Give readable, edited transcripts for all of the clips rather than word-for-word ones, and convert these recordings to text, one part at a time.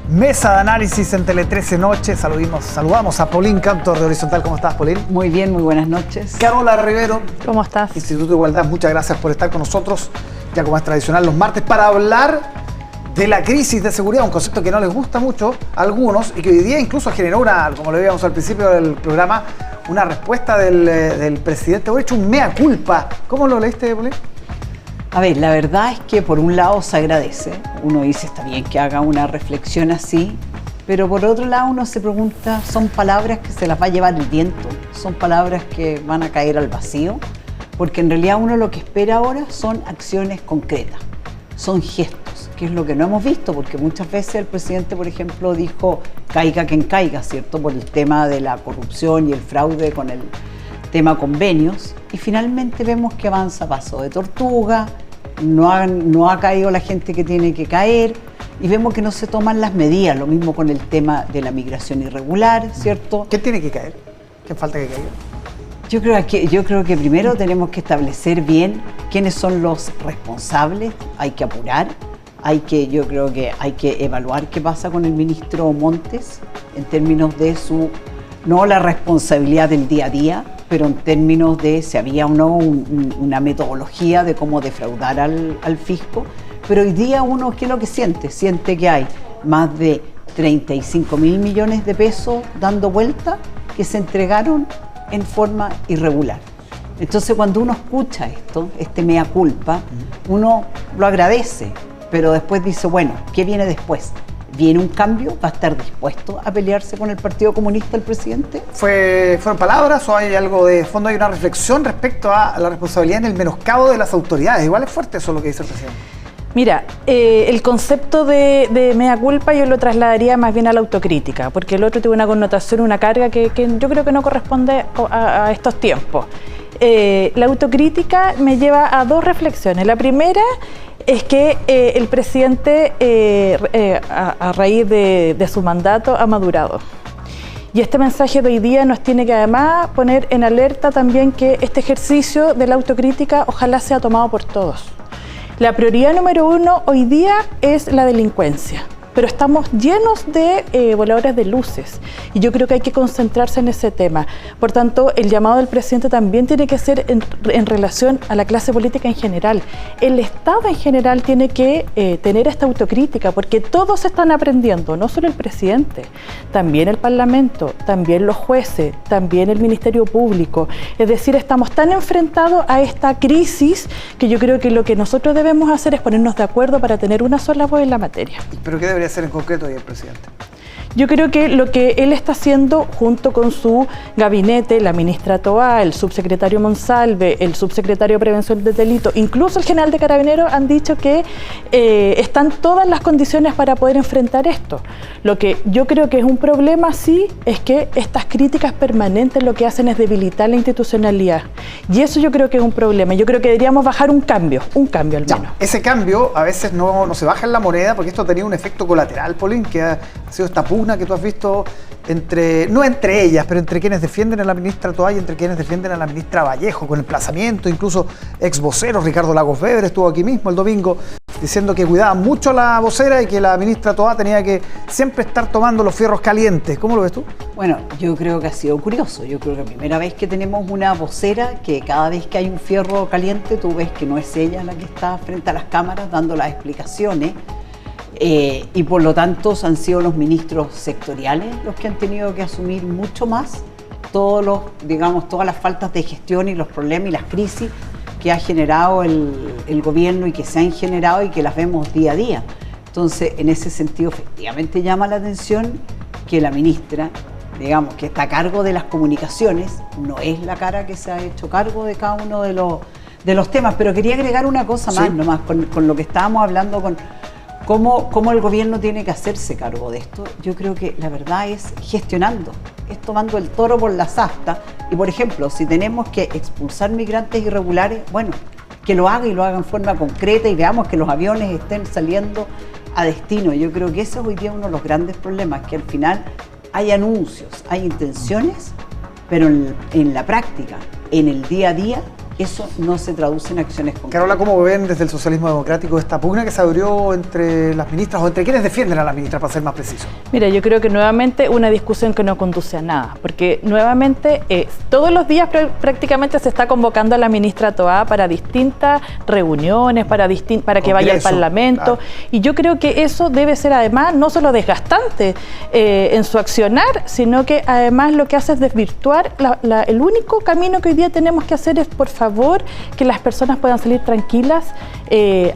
Mesa de análisis en Tele 13 Noche. Saludamos a Paulín Cantor de Horizontal. ¿Cómo estás, Paulín? Muy bien, muy buenas noches. Carola Rivero. ¿Cómo estás? Instituto de Igualdad, muchas gracias por estar con nosotros, ya como es tradicional los martes, para hablar de la crisis de seguridad, un concepto que no les gusta mucho a algunos y que hoy día incluso generó como lo veíamos al principio del programa, una respuesta del presidente Boric, un mea culpa. ¿Cómo lo leíste, Paulín? A ver, la verdad es que por un lado se agradece, uno dice está bien que haga una reflexión así, pero por otro lado uno se pregunta, ¿son palabras que se las va a llevar el viento? ¿Son palabras que van a caer al vacío? Porque en realidad uno lo que espera ahora son acciones concretas, son gestos, que es lo que no hemos visto, porque muchas veces el presidente, por ejemplo, dijo caiga quien caiga, ¿cierto? Por el tema de la corrupción y el fraude con el tema convenios, y finalmente vemos que avanza a paso de tortuga, no ha caído la gente que tiene que caer, y vemos que no se toman las medidas, lo mismo con el tema de la migración irregular, ¿cierto? ¿Qué tiene que caer? ¿Qué falta que caiga? Yo creo que primero tenemos que establecer bien quiénes son los responsables, hay que apurar, yo creo que hay que evaluar qué pasa con el ministro Montes en términos de no la responsabilidad del día a día, pero en términos de si había o no una metodología de cómo defraudar al fisco. Pero hoy día uno, ¿qué es lo que siente? Siente que hay más de 35.000 millones de pesos dando vuelta que se entregaron en forma irregular. Entonces cuando uno escucha esto, este mea culpa, uno lo agradece, pero después dice, bueno, ¿qué viene después? ¿Viene un cambio? ¿Va a estar dispuesto a pelearse con el Partido Comunista el presidente? ¿Fueron palabras o hay algo de fondo? ¿Hay una reflexión respecto a la responsabilidad en el menoscabo de las autoridades? Igual es fuerte eso lo que dice el presidente. Mira, el concepto de mea culpa yo lo trasladaría más bien a la autocrítica, porque el otro tiene una connotación, una carga que yo creo que no corresponde a estos tiempos. La autocrítica me lleva a dos reflexiones. La primera es que el presidente, a raíz de su mandato, ha madurado. Y este mensaje de hoy día nos tiene que además poner en alerta también que este ejercicio de la autocrítica ojalá sea tomado por todos. La prioridad número uno hoy día es la delincuencia, pero estamos llenos de voladores de luces y yo creo que hay que concentrarse en ese tema. Por tanto, el llamado del presidente también tiene que ser en relación a la clase política en general. El Estado en general tiene que tener esta autocrítica porque todos están aprendiendo, no solo el presidente, también el Parlamento, también los jueces, también el Ministerio Público. Es decir, estamos tan enfrentados a esta crisis que yo creo que lo que nosotros debemos hacer es ponernos de acuerdo para tener una sola voz en la materia. ¿Pero qué debería hacer en concreto hoy el presidente? Yo creo que lo que él está haciendo junto con su gabinete, la ministra Toá, el subsecretario Monsalve, el subsecretario de Prevención del Delito, incluso el general de Carabineros han dicho que están todas las condiciones para poder enfrentar esto. Lo que yo creo que es un problema, sí, es que estas críticas permanentes lo que hacen es debilitar la institucionalidad. Y eso yo creo que es un problema. Yo creo que deberíamos bajar un cambio al menos. Ya, ese cambio a veces no se baja en la moneda porque esto ha tenido un efecto colateral, Paulín, que ha sido esta pugna que tú has visto no entre ellas, pero entre quienes defienden a la ministra Toá y entre quienes defienden a la ministra Vallejo, con emplazamiento, incluso ex voceros, Ricardo Lagos Weber estuvo aquí mismo el domingo diciendo que cuidaban mucho a la vocera y que la ministra Toá tenía que siempre estar tomando los fierros calientes. ¿Cómo lo ves tú? Bueno, yo creo que ha sido curioso. Yo creo que la primera vez que tenemos una vocera que cada vez que hay un fierro caliente tú ves que no es ella la que está frente a las cámaras dando las explicaciones. Y por lo tanto han sido los ministros sectoriales los que han tenido que asumir mucho más todas las faltas de gestión y los problemas y las crisis que ha generado el gobierno y que se han generado y que las vemos día a día. Entonces, en ese sentido, efectivamente llama la atención que la ministra, que está a cargo de las comunicaciones, no es la cara que se ha hecho cargo de cada uno de los temas. Pero quería agregar una cosa más, nomás, con lo que estábamos hablando, con cómo el gobierno tiene que hacerse cargo de esto. Yo creo que la verdad es gestionando, es tomando el toro por las astas. Y por ejemplo, si tenemos que expulsar migrantes irregulares, bueno, que lo haga y lo haga en forma concreta y veamos que los aviones estén saliendo a destino. Yo creo que ese es hoy día uno de los grandes problemas, que al final hay anuncios, hay intenciones, pero en la práctica, en el día a día, eso no se traduce en acciones concretas. Carola, ¿cómo ven desde el socialismo democrático esta pugna que se abrió entre las ministras o entre quienes defienden a las ministras, para ser más preciso? Mira, yo creo que nuevamente una discusión que no conduce a nada, porque nuevamente todos los días prácticamente se está convocando a la ministra Toá para distintas reuniones, para que vaya al Parlamento, claro. Y yo creo que eso debe ser además no solo desgastante en su accionar, sino que además lo que hace es desvirtuar el único camino que hoy día tenemos que hacer es, por favor, que las personas puedan salir tranquilas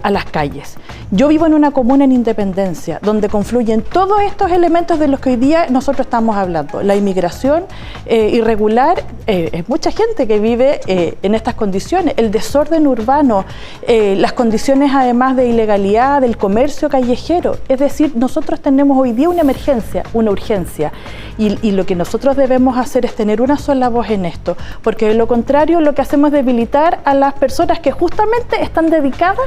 a las calles. Yo vivo en una comuna en Independencia, donde confluyen todos estos elementos de los que hoy día nosotros estamos hablando. La inmigración irregular, es mucha gente que vive en estas condiciones, el desorden urbano, las condiciones además de ilegalidad, del comercio callejero. Es decir, nosotros tenemos hoy día una emergencia, una urgencia, y lo que nosotros debemos hacer es tener una sola voz en esto, porque de lo contrario lo que hacemos es debilitar a las personas que justamente están dedicadas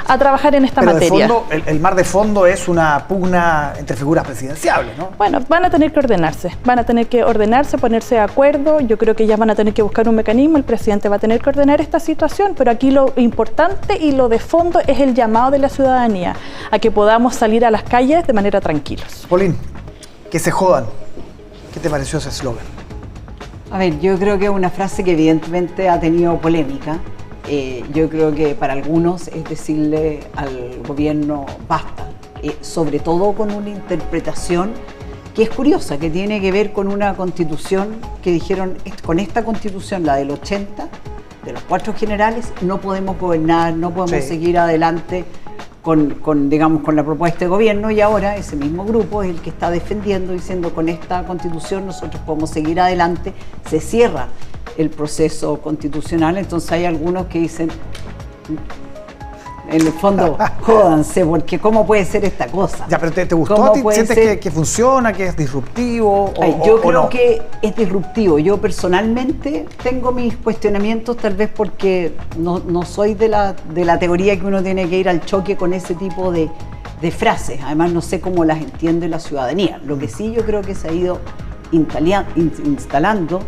a trabajar en esta materia. Fondo, el mar de fondo es una pugna entre figuras presidenciables, ¿no? Bueno, van a tener que ordenarse, ponerse de acuerdo. Yo creo que ellas van a tener que buscar un mecanismo, el presidente va a tener que ordenar esta situación, pero aquí lo importante y lo de fondo es el llamado de la ciudadanía a que podamos salir a las calles de manera tranquilos. Polín, que se jodan. ¿Qué te pareció ese eslogan? A ver, yo creo que es una frase que evidentemente ha tenido polémica. Yo creo que para algunos es decirle al gobierno basta, sobre todo con una interpretación que es curiosa, que tiene que ver con una constitución que dijeron, con esta constitución, la del 80, de los 4 generales, no podemos gobernar, no podemos seguir adelante digamos, con la propuesta de gobierno, y ahora ese mismo grupo es el que está defendiendo, diciendo con esta constitución nosotros podemos seguir adelante, se cierra el proceso constitucional. Entonces hay algunos que dicen, en el fondo, jódanse, porque ¿cómo puede ser esta cosa? Ya, pero ¿te gustó a ti? ¿Sientes que funciona, que es disruptivo? Yo creo que es disruptivo. Yo personalmente tengo mis cuestionamientos, tal vez porque no soy de la teoría que uno tiene que ir al choque con ese tipo de frases. Además, no sé cómo las entiende la ciudadanía. Lo que sí yo creo que se ha ido instalando,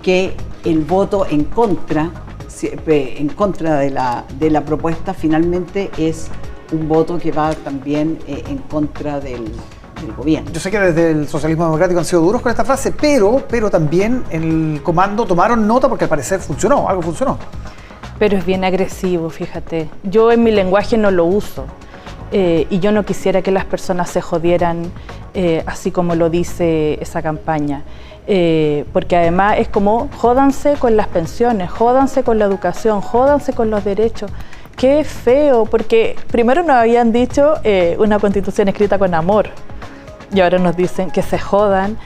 que el voto en contra de la propuesta finalmente es un voto que va también en contra del gobierno. Yo sé que desde el socialismo democrático han sido duros con esta frase, pero también en el comando tomaron nota porque al parecer algo funcionó. Pero es bien agresivo, fíjate. Yo en mi lenguaje no lo uso. Y yo no quisiera que las personas se jodieran así como lo dice esa campaña. Porque además es como jódanse con las pensiones, jódanse con la educación, jódanse con los derechos. Qué feo, porque primero nos habían dicho una constitución escrita con amor y ahora nos dicen que se jodan.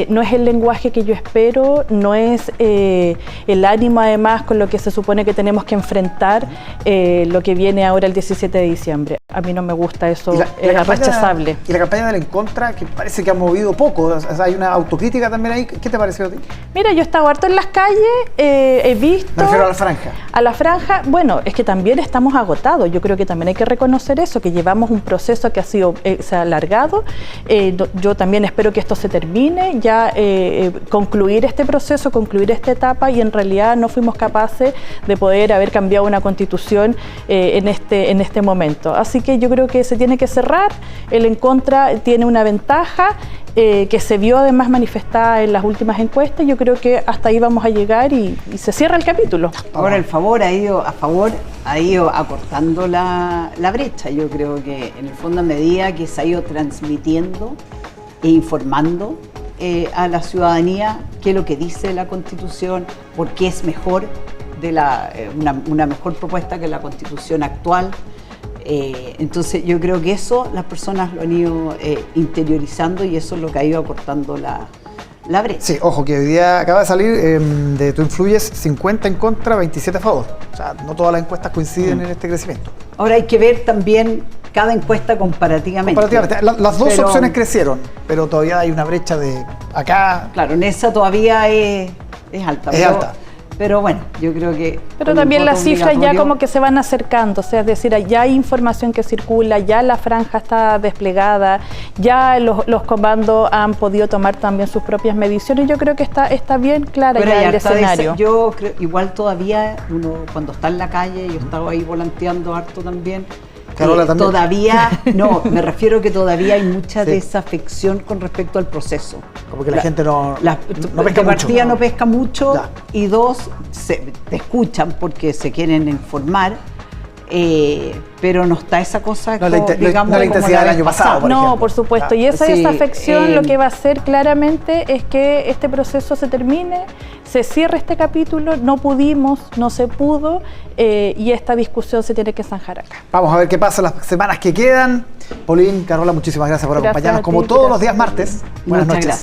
No es el lenguaje que yo espero, no es el ánimo además con lo que se supone que tenemos que enfrentar lo que viene ahora el 17 de diciembre. A mí no me gusta eso, es rechazable. Y la campaña del en contra, que parece que ha movido poco, o sea, hay una autocrítica también ahí. ¿Qué te pareció a ti? Mira, yo he estado harto en las calles, he visto... Me refiero a la franja. A la franja, bueno, es que también estamos agotados. Yo creo que también hay que reconocer eso, que llevamos un proceso que se ha alargado. Yo también espero que esto se termine, ya concluir este proceso, concluir esta etapa, y en realidad no fuimos capaces de poder haber cambiado una constitución en este momento. Así que yo creo que se tiene que cerrar. El en contra tiene una ventaja que se vio además manifestada en las últimas encuestas. Yo creo que hasta ahí vamos a llegar y se cierra el capítulo. Ahora el favor ha ido acortando la brecha. Yo creo que en el fondo, a medida que se ha ido transmitiendo e informando a la ciudadanía qué es lo que dice la Constitución, por qué es mejor una mejor propuesta que la Constitución actual. Entonces yo creo que eso las personas lo han ido interiorizando, y eso es lo que ha ido acortando la brecha. Sí, ojo, que hoy día acaba de salir de Tú Influyes 50 en contra, 27 a favor. O sea, no todas las encuestas coinciden en este crecimiento. Ahora hay que ver también cada encuesta comparativamente. Las dos opciones crecieron, pero todavía hay una brecha de acá. Claro, en esa todavía es alta. Es alta. Pero bueno, yo creo que... Pero con el también voto las cifras ya obligatorio- como que se van acercando, o sea, es decir, ya hay información que circula, ya la franja está desplegada, ya los comandos han podido tomar también sus propias mediciones. Yo creo que está bien clara Pero ya hay el harta de escenario. yo creo, igual todavía uno cuando está en la calle, yo estaba ahí volanteando harto también. Carola también. Todavía, no, me refiero que todavía hay mucha Sí. desafección con respecto al proceso. Como que la gente no pesca de partida mucho. no pesca mucho Ya. y dos, te escuchan porque se quieren informar, pero no está esa cosa No la digamos, no la como intensidad del vez año pasado, por No, ejemplo. por supuesto. Ya. Y esa Sí, desafección lo que va a hacer claramente es que este proceso se termine, se cierre este capítulo, no pudimos, no se pudo, y esta discusión se tiene que zanjar acá. Vamos a ver qué pasa las semanas que quedan. Paulín, Carola, muchísimas gracias por Gracias acompañarnos a como ti, todos los gracias. días martes. Buenas Muchas noches. gracias.